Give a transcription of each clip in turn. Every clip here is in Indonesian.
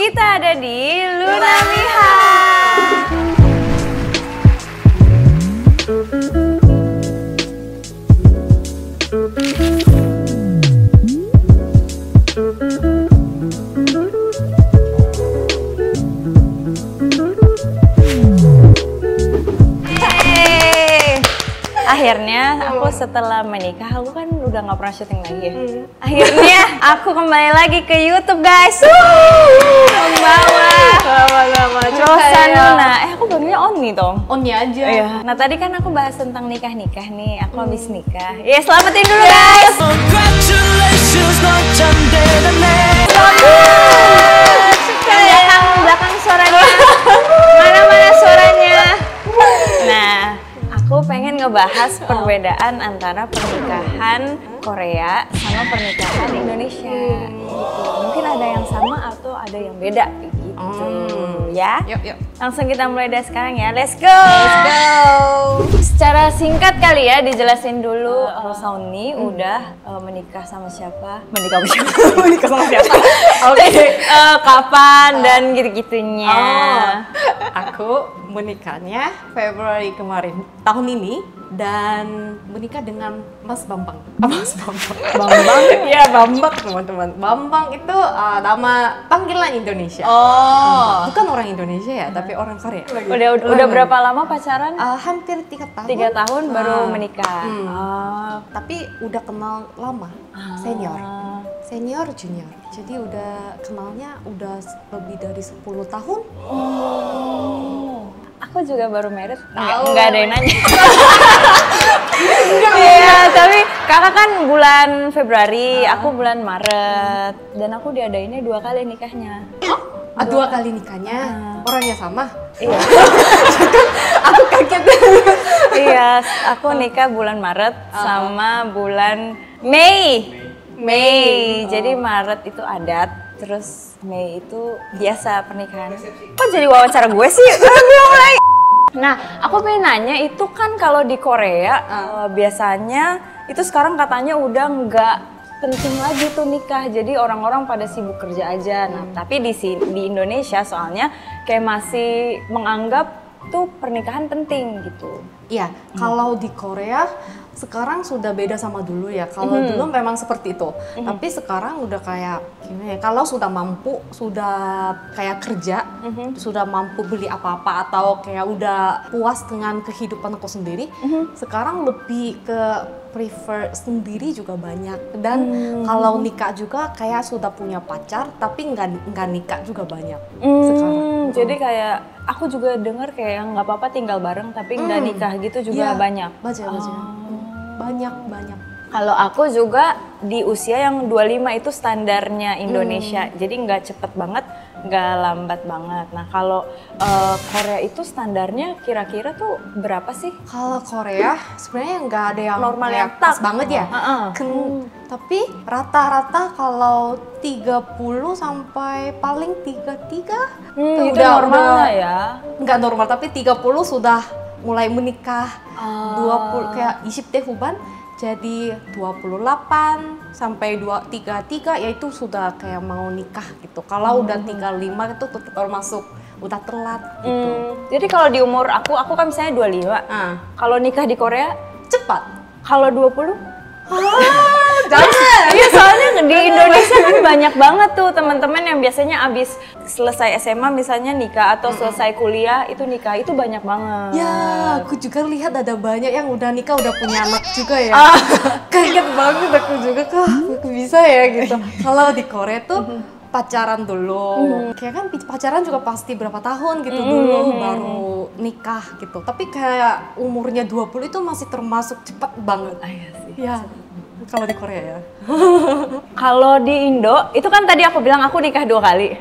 Kita ada di Luna Miha. Akhirnya aku setelah menikah, aku kan udah nggak pernah syuting lagi ya. Akhirnya aku kembali lagi ke YouTube guys. Membawa Rosa Luna. Aku bilangnya Oni dong. Oni aja. Iya. Nah tadi kan aku bahas tentang nikah nih. Aku habis nikah. Ya selamatin dulu guys. Belakang suaranya. Mana suaranya? Nah. Aku pengen ngebahas perbedaan antara pernikahan Korea sama pernikahan Indonesia gitu. Mungkin ada yang sama atau ada yang beda gitu ya. Yuk. Langsung kita mulai dari sekarang ya. Let's go. Secara singkat kali ya dijelasin dulu Sauni udah menikah sama siapa? Menikah sama siapa? Oke. Kapan dan gitu-gitunya. Aku menikahnya Februari kemarin tahun ini dan menikah dengan Mas Bambang. Bambang? Ya Bambang teman-teman. Bambang itu nama panggilan Indonesia. Bukan orang Indonesia ya, tapi orang Korea. Udah berapa lama pacaran? Hampir 3 tahun. 3 tahun baru menikah. Tapi udah kenal lama, senior junior. Jadi udah kenalnya udah lebih dari 10 tahun. Aku juga baru married, nggak ada yang nanya. Iya, tapi kakak kan bulan Februari, aku bulan Maret. Dan aku diadainnya 2 kali nikahnya. 2 kali nikahnya? Orangnya sama? Iya. Aku kaget. Iya, aku nikah bulan Maret sama bulan Mei. Jadi Maret itu adat. Terus Mei itu biasa pernikahan. Kok jadi wawancara gue sih? Belum mulai. Nah, aku pengen nanya itu kan kalau di Korea biasanya itu sekarang katanya udah nggak penting lagi tuh nikah. Jadi orang-orang pada sibuk kerja aja. Nah, tapi di Indonesia soalnya kayak masih menganggap tuh pernikahan penting gitu. Iya, kalau di Korea sekarang sudah beda sama dulu ya. Kalau dulu memang seperti itu, tapi sekarang udah kayak gimana ya? Kalau sudah mampu, sudah kayak kerja, sudah mampu beli apa-apa atau kayak udah puas dengan kehidupan aku sendiri, sekarang lebih ke prefer sendiri juga banyak. Dan kalau nikah juga kayak sudah punya pacar, tapi nggak nikah juga banyak sekarang. Jadi kayak aku juga dengar kayak nggak apa-apa tinggal bareng tapi nggak nikah gitu juga banyak. Banyak. Kalau aku juga di usia yang 25 itu standarnya Indonesia. Jadi nggak cepet banget, nggak lambat banget. Nah kalau Korea itu standarnya kira-kira tuh berapa sih? Kalau Korea sebenarnya nggak ada yang normal yang pas banget ya. Tapi rata-rata kalau 30 sampai paling 33 itu normalnya ya? Nggak normal, tapi 30 sudah mulai menikah. 20 kayak 20대 후반 jadi 28 sampai 33 yaitu sudah kayak mau nikah gitu. Kalau udah 35 itu termasuk udah telat gitu. Jadi kalau di umur aku kan misalnya 25. Kalau nikah di Korea cepat. Kalau 20? Jangan. Iya soalnya di Indonesia kan banyak banget tuh teman-teman yang biasanya abis selesai SMA misalnya nikah atau selesai kuliah itu nikah itu banyak banget. Ya, aku juga lihat ada banyak yang udah nikah udah punya anak juga ya. Kaget banget aku juga kok bisa ya gitu. Kalau di Korea tuh pacaran dulu, kayak kan pacaran juga pasti berapa tahun gitu dulu baru nikah gitu. Tapi kayak umurnya 20 itu masih termasuk cepat banget. Iya sih. Ya, kalau di Korea ya. Kalau di Indo, itu kan tadi aku bilang aku nikah 2 kali.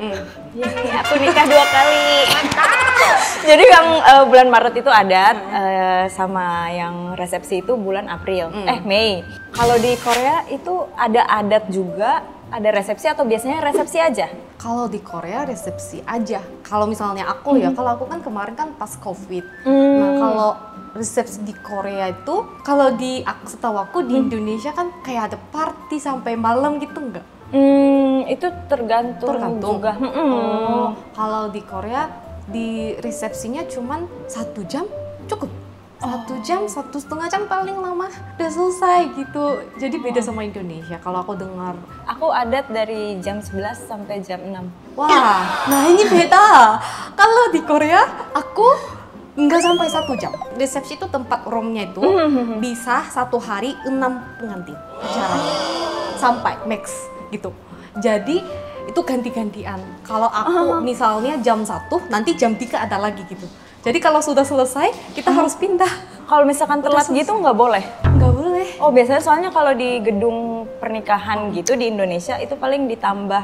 Aku nikah 2 kali. Jadi yang bulan Maret itu adat, sama yang resepsi itu bulan April, Mei. Kalau di Korea itu ada adat juga, ada resepsi atau biasanya resepsi aja? Kalau di Korea resepsi aja. Kalau misalnya aku ya, kalau aku kan kemarin kan pas COVID. Nah kalau resepsi di Korea itu, kalau di setahu aku di Indonesia kan kayak ada party sampai malam gitu enggak? Itu tergantung juga. Oh, kalau di Korea di resepsinya cuman 1 jam cukup. 1 jam, 1,5 jam paling lama udah selesai gitu. Jadi beda sama Indonesia kalau aku dengar. Aku adat dari jam 11 sampai jam 6. Wah, nah ini beda. Kalau di Korea aku nggak sampai 1 jam. Resepsi itu tempat roomnya itu bisa 1 hari 6 pengantin acaranya sampai max gitu. Jadi itu ganti-gantian. Kalau aku misalnya jam 1, nanti jam 3 ada lagi gitu. Jadi kalau sudah selesai, kita harus pindah. Kalau misalkan telat gitu nggak boleh? Nggak boleh. Oh, biasanya soalnya kalau di gedung pernikahan gitu di Indonesia itu paling ditambah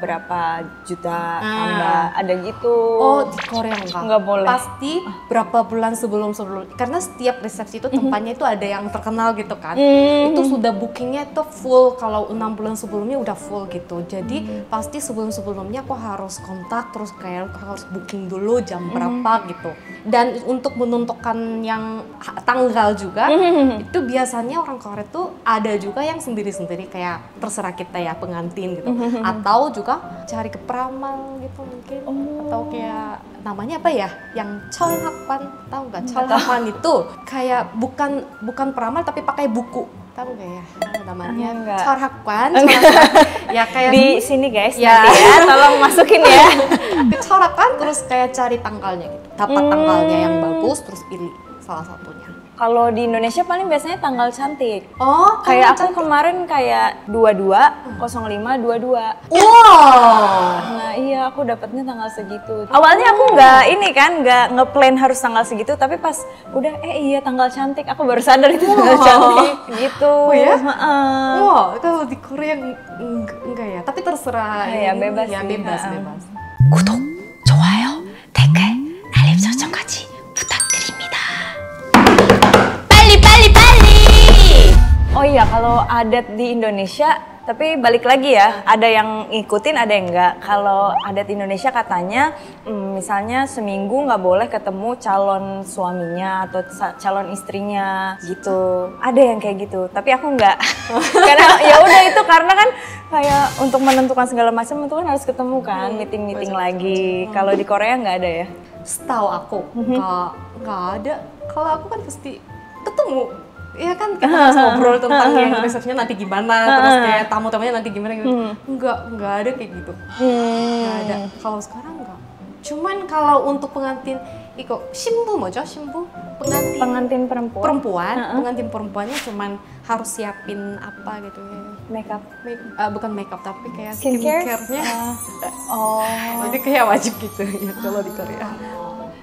berapa juta, tambah ada gitu. Oh, di Korea enggak? Nggak boleh. Pasti berapa bulan sebelum. Karena setiap resepsi itu tempatnya itu ada yang terkenal gitu kan. Itu sudah bookingnya itu full. Kalau 6 bulan sebelumnya udah full gitu. Jadi pasti sebelum-sebelumnya aku harus kontak, terus kayak harus booking dulu jam berapa gitu. Dan untuk menentukan yang tanggal juga, itu biasanya orang Korea tuh ada juga yang sendiri-sendiri kayak terserah kita ya pengantin gitu. Atau juga cari ke peramal gitu mungkin. Atau kayak namanya apa ya? Yang cholhakwan, tahu nggak? Cholhakwan itu kayak bukan peramal tapi pakai buku. Tahu nggak ya? Namanya cholhakwan. Ya kayak di sini guys, ya. nanti ya, tolong masukin ya. Kecolakan terus kayak cari tanggalnya gitu. Dapat tanggalnya yang bagus terus pilih salah satunya. Kalau di Indonesia paling biasanya tanggal cantik. Oh, Kayak aku kemarin kayak 22, 05, 22. Wow. Nah iya, aku dapatnya tanggal segitu. Awalnya aku nggak ngeplan harus tanggal segitu, tapi pas udah iya tanggal cantik, aku baru sadar itu tanggal cantik gitu. Oh ya? Heeh. Wow, kalau di Korea enggak ya. Tapi terserah. Ya bebas ya, sih. bebas. 구독, 좋아요, 댓글, 알림 설정까지 부탁드립니다. 빨리! Oh iya, kalau adat di Indonesia, tapi balik lagi ya, ada yang ngikutin, ada yang enggak. Kalau adat Indonesia katanya, misalnya seminggu nggak boleh ketemu calon suaminya atau calon istrinya gitu. Ada yang kayak gitu, tapi aku enggak. Karena ya udah itu karena kan kayak untuk menentukan segala macam itu kan harus ketemu kan, meeting lagi. Kalau di Korea nggak ada ya? Setahu aku nggak ada. Kalau aku kan pasti ketemu. Iya kan kita harus ngobrol tentang yang resepsinya nanti gimana, terus kayak tamu-tamunya nanti gimana gitu. Enggak ada kayak gitu. Enggak ada. Kalau sekarang enggak. Cuman kalau untuk pengantin 신부 뭐죠? 신부? Pengantin perempuan. Pengantin perempuannya cuman harus siapin apa gitu ya. Makeup. Bukan makeup tapi kayak Skincare? skincare-nya. Oh. Jadi kayak wajib gitu ya kalau di Korea.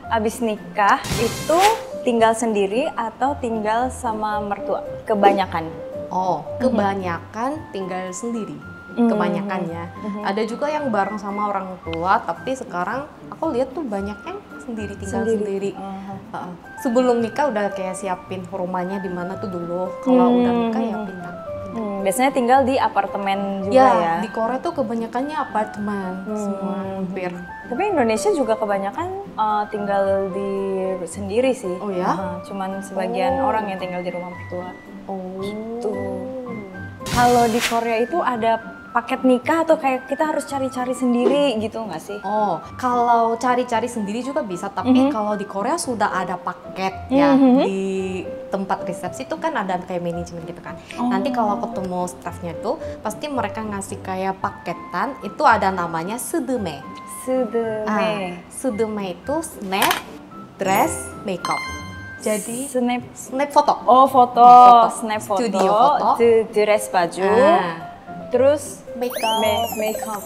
Abis nikah itu tinggal sendiri atau tinggal sama mertua? Kebanyakan. Oh, kebanyakan tinggal sendiri. Kebanyakannya. Ada juga yang bareng sama orang tua, tapi sekarang aku lihat tuh banyak yang tinggal sendiri. Sebelum nikah udah kayak siapin rumahnya di mana tuh dulu. Kalau udah nikah ya pindah. Biasanya tinggal di apartemen juga ya? Di Korea tuh kebanyakannya apartemen semua hampir. Tapi Indonesia juga kebanyakan tinggal di sendiri sih. Oh ya? Cuman sebagian orang yang tinggal di rumah mertua. Oh. Gitu. Kalau di Korea itu ada paket nikah atau kayak kita harus cari-cari sendiri gitu nggak sih? Oh, kalau cari-cari sendiri juga bisa, tapi kalau di Korea sudah ada paket ya di tempat resepsi itu kan ada kayak manajemen gitu kan. Nanti kalau ketemu staffnya tuh pasti mereka ngasih kayak paketan, itu ada namanya sudeme. Sudeme itu snap, dress, makeup. Jadi snap foto. Oh foto. Snap foto. Studio foto. Dress baju. Terus makeup.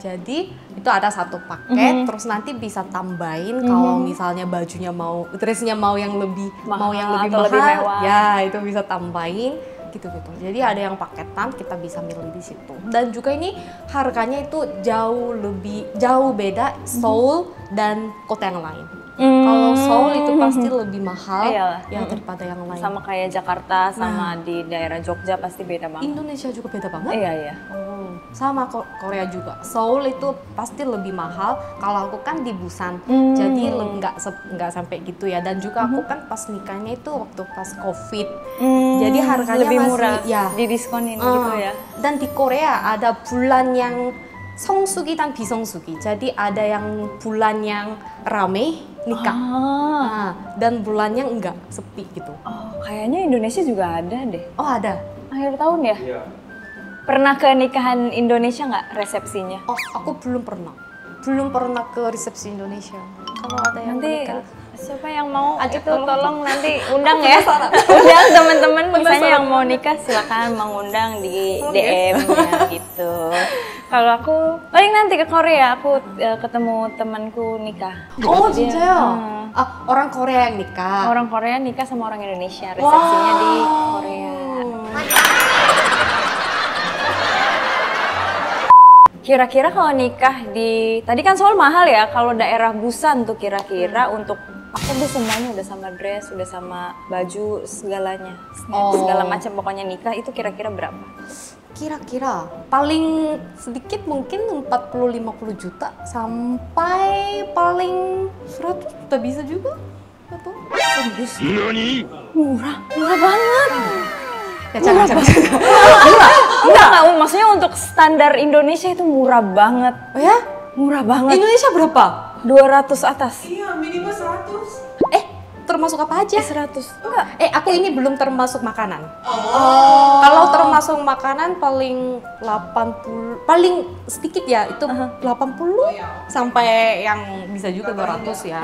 Jadi itu ada satu paket, terus nanti bisa tambahin kalau misalnya bajunya dressnya mau yang lebih mahal, lebih mewah. Ya itu bisa tambahin gitu-gitu. Jadi ada yang paketan, kita bisa milih di situ. Dan juga ini harganya itu jauh beda Seoul dan kota yang lain. Kalau Seoul itu pasti lebih mahal Iyalah. ya daripada yang lain. Sama kayak Jakarta, sama di daerah Jogja pasti beda banget. Indonesia juga beda banget. Iya, iya. Oh, sama Korea juga. Seoul itu pasti lebih mahal. Kalau aku kan di Busan, jadi nggak sampai gitu ya. Dan juga aku kan pas nikahnya itu waktu pas COVID, jadi harganya lebih masih murah, ya. didiskonin gitu ya. Dan di Korea ada bulan yang 성수기 dan 비성수기. Jadi ada yang bulan yang rame nikah, dan bulan yang enggak sepi gitu. Oh, kayaknya Indonesia juga ada deh. Oh ada. Akhir tahun ya? Iya. Pernah ke nikahan Indonesia nggak resepsinya? Oh aku belum pernah ke resepsi Indonesia. Kalau ada yang Nanti menikah. siapa yang mau Ajak itu tolong. tolong nanti undang ya. Undang teman-teman misalnya yang mau nikah silakan mengundang di DM ya gitu. Kalau aku paling nanti ke Korea aku ketemu temanku nikah. Oh Dia- 진짜요? Orang Korea yang nikah. Orang Korea nikah sama orang Indonesia, resepsinya di Korea. Kira-kira kalau nikah di, tadi kan Seoul mahal ya, kalau daerah Busan tuh kira-kira untuk pakai deh semuanya, udah sama dress, udah sama baju, segalanya, segala macam pokoknya nikah itu kira-kira berapa? Kira-kira paling sedikit mungkin 40-50 juta sampai paling 100 juta bisa juga. Betul. Serius? Murah banget. Ya jangan. Enggak, maksudnya untuk standar Indonesia itu murah banget. Oh ya? Murah banget. Indonesia berapa? 200 atas. Iya, minimal 100. Termasuk apa aja? 100. Enggak. Aku ini belum termasuk makanan. Kalau termasuk makanan paling 80, paling sedikit ya itu 80 sampai yang bisa juga 200 ya.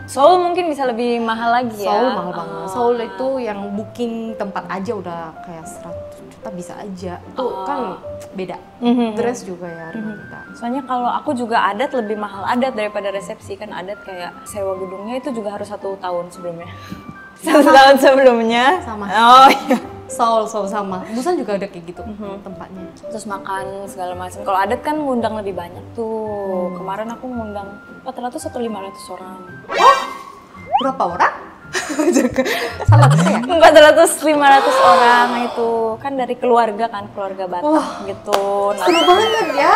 Seoul mungkin bisa lebih mahal lagi ya. Seoul mahal banget. Seoul itu yang booking tempat aja udah kayak 100 juta bisa aja. Tuh kan beda. Dress juga ya harga kita. Soalnya kalau aku juga adat lebih mahal adat daripada resepsi, kan adat kayak sewa gedungnya itu juga harus 1 tahun sebelumnya. 1 tahun sebelumnya. Sama. Oh iya. Seoul sama. Busan juga ada kayak gitu tempatnya. Terus makan segala macam. Kalau adat kan ngundang lebih banyak tuh. Kemarin aku ngundang 400 atau 500 orang. Berapa orang? Salah tuh ya? 400-500 orang itu kan dari keluarga kan, keluarga Batak gitu. Nah, Seru banget ya.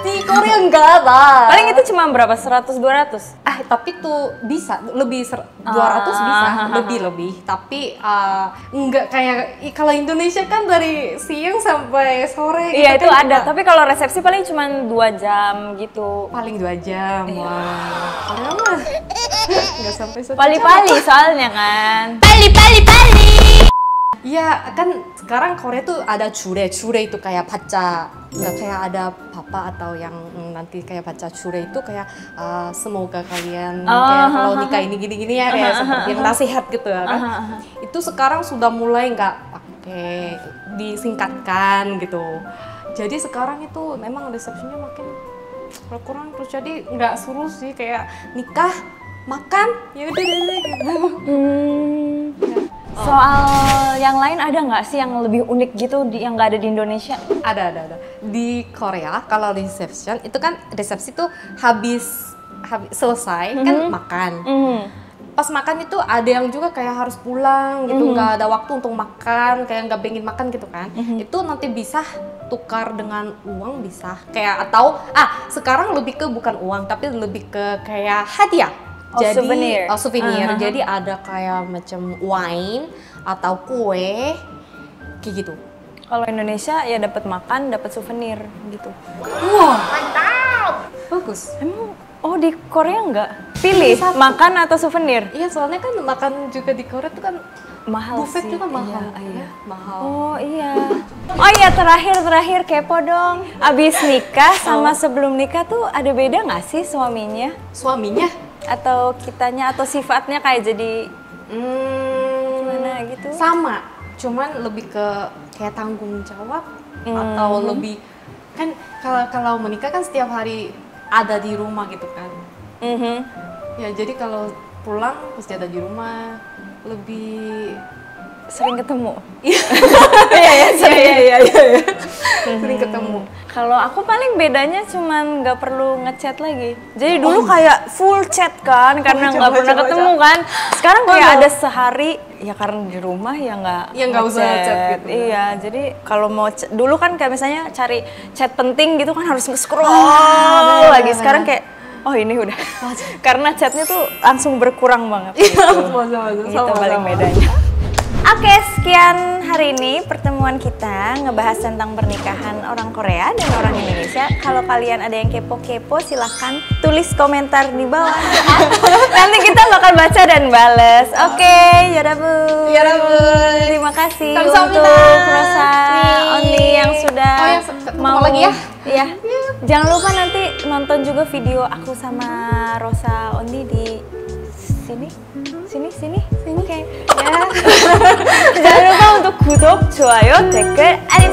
Di Korea enggak ada. paling itu cuma berapa? 100-200? Tapi tuh bisa lebih 200 bisa lebih tapi enggak kayak kalau Indonesia kan dari siang sampai sore Iya gitu itu kan ada, kita tapi kalau resepsi paling cuma 2 jam gitu. paling 2 jam. Wah, Korea mah enggak sampai 1 jam. Pali-pali soalnya kan. 빨리 빨리 빨리 Iya, kan sekarang Korea tuh ada jure itu kayak baca, nggak kayak ada papa atau yang nanti kayak baca jure itu kayak semoga kalian kayak kalau nikah ini gini-gini ya kayak seperti yang nasihat gitu ya kan. Itu sekarang sudah mulai nggak pakai disingkatkan gitu. Jadi sekarang itu memang resepsinya makin berkurang terus jadi nggak seru sih kayak nikah makan ya udah deh gitu. Soal yang lain ada nggak sih yang lebih unik gitu yang nggak ada di Indonesia? Ada. Di Korea kalau reception itu kan resepsi tuh habis selesai kan makan. Pas makan itu ada yang juga kayak harus pulang gitu, nggak ada waktu untuk makan, kayak nggak pengen makan gitu kan. Itu nanti bisa tukar dengan uang bisa. Kayak atau sekarang lebih ke bukan uang tapi lebih ke kayak hadiah. Souvenir. Souvenir. Jadi ada kayak macam wine atau kue kayak gitu. Kalau Indonesia ya dapat makan, dapat souvenir gitu. Wah, mantap. Bagus. Emang di Korea nggak? Pilih Satu. makan atau souvenir? Iya, soalnya kan makan juga di Korea tuh kan Mahal buffet sih. juga mahal. Iya. Mahal. Oh iya, terakhir kepo dong. Abis nikah sama sebelum nikah tuh ada beda nggak sih suaminya? Suaminya? Atau kitanya atau sifatnya kayak jadi gimana gitu? Sama, cuman lebih ke kayak tanggung jawab atau lebih kan kalau menikah kan setiap hari ada di rumah gitu kan. Ya jadi kalau pulang pasti ada di rumah lebih sering ketemu. Iya. Sering ketemu. Kalau aku paling bedanya cuman nggak perlu ngechat lagi. Jadi dulu kayak full chat kan, karena nggak pernah ketemu kan. Sekarang kayak ada sehari, ya karena di rumah ya nggak usah chat gitu. Iya, jadi kalau mau dulu kan kayak misalnya cari chat penting gitu kan harus nge-scroll lagi. Sekarang kayak oh ini udah, karena chatnya tuh langsung berkurang banget. Itu paling bedanya. Oke, sekian hari ini pertemuan kita ngebahas tentang pernikahan orang Korea dan orang Indonesia. Kalau kalian ada yang kepo-kepo silahkan tulis komentar di bawah. Nanti kita bakal baca dan bales. Oke, yarabu. Terima kasih untuk Rosa Ondi yang sudah mau lagi ya. Iya. Jangan lupa nanti nonton juga video aku sama Rosa Ondi di sini. Oke. Ya. Jangan lupa untuk 구독, 좋아요, 댓글, 알림